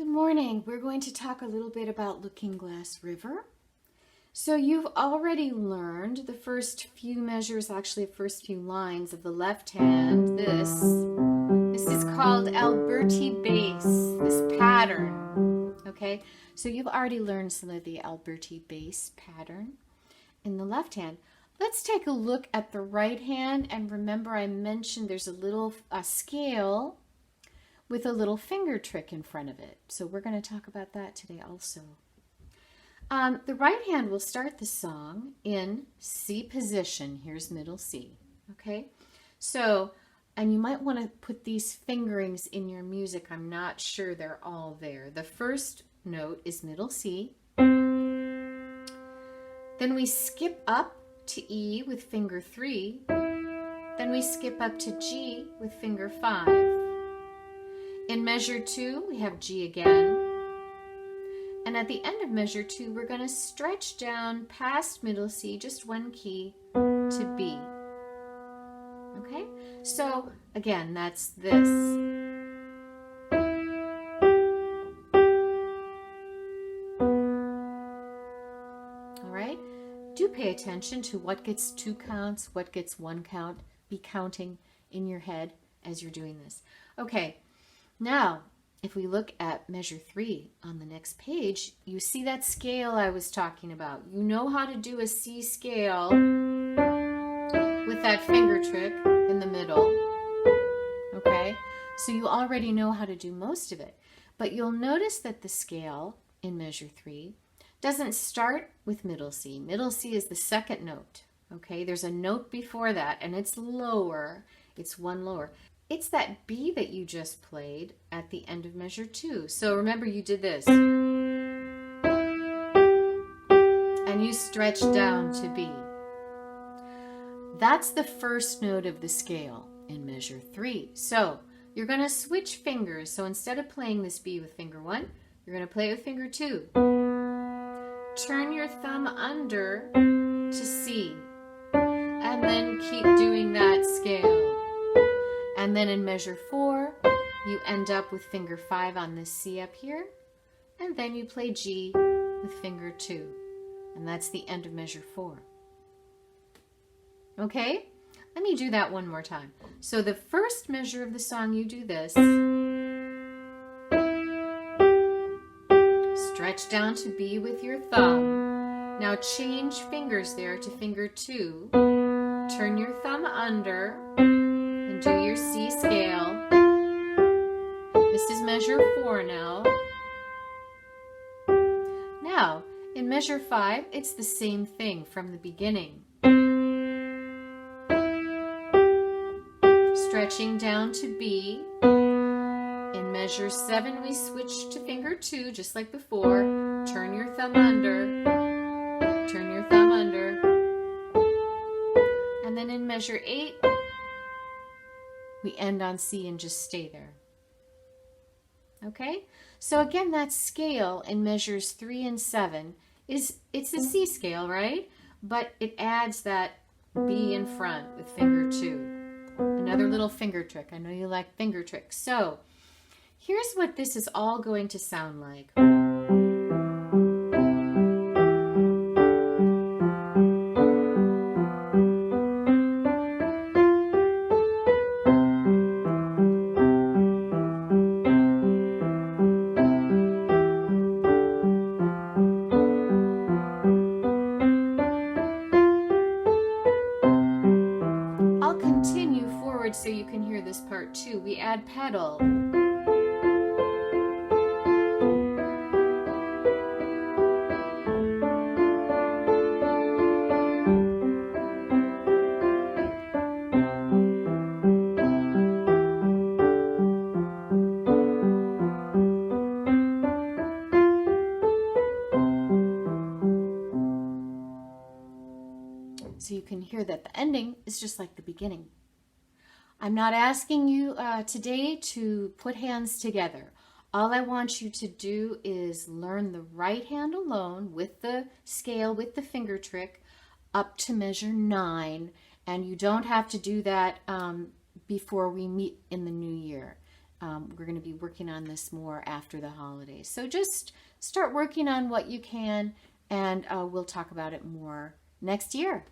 Good morning. We're going to talk a little bit about Looking Glass River. So you've already learned the first few measures, actually the first few lines of the left hand. This is called Alberti bass, this pattern. Okay, so you've already learned some of the Alberti bass pattern in the left hand. Let's take a look at the right hand, and remember I mentioned there's a scale with a little finger trick in front of it. So we're going to talk about that today also. The right hand will start the song in C position. Here's middle C. Okay? So, and you might want to put these fingerings in your music. I'm not sure they're all there. The first note is middle C. Then we skip up to E with finger 3. Then we skip up to G with finger 5. In measure 2, we have G again. And at the end of measure 2, we're going to stretch down past middle C, just one key, to B. Okay? So, again, that's this. All right? Do pay attention to what gets 2 counts, what gets 1 count. Be counting in your head as you're doing this. Okay. Now, if we look at measure 3 on the next page, you see that scale I was talking about. You know how to do a C scale with that finger trick in the middle. Okay? So you already know how to do most of it. But you'll notice that the scale in measure 3 doesn't start with middle C. Middle C is the second note. Okay? There's a note before that, and it's lower. It's one lower. It's that B that you just played at the end of measure 2. So remember you did this. And you stretched down to B. That's the first note of the scale in measure 3. So you're going to switch fingers. So instead of playing this B with finger 1, you're going to play it with finger 2. Turn your thumb under to C. And then keep doing that scale. And then in measure 4, you end up with finger 5 on this C up here. And then you play G with finger 2. And that's the end of measure 4. Okay? Let me do that one more time. So the first measure of the song, you do this. Stretch down to B with your thumb. Now change fingers there to finger 2. Turn your thumb under. Do your C scale. This is measure 4 now. Now, in measure 5, it's the same thing from the beginning. Stretching down to B. In measure 7, we switch to finger 2, just like before. Turn your thumb under. Turn your thumb under. And then in measure 8, we end on C and just stay there. Okay? So again, that scale in measures 3 and 7 it's a C scale, right? But it adds that B in front with finger 2. Another little finger trick. I know you like finger tricks. So here's what this is all going to sound like. So you can hear this part too. We add pedal. So you can hear that the ending is just like the beginning. I'm not asking you today to put hands together. All I want you to do is learn the right hand alone with the scale, with the finger trick, up to measure 9. And you don't have to do that before we meet in the new year. we're going to be working on this more after the holidays. So just start working on what you can, and we'll talk about it more next year.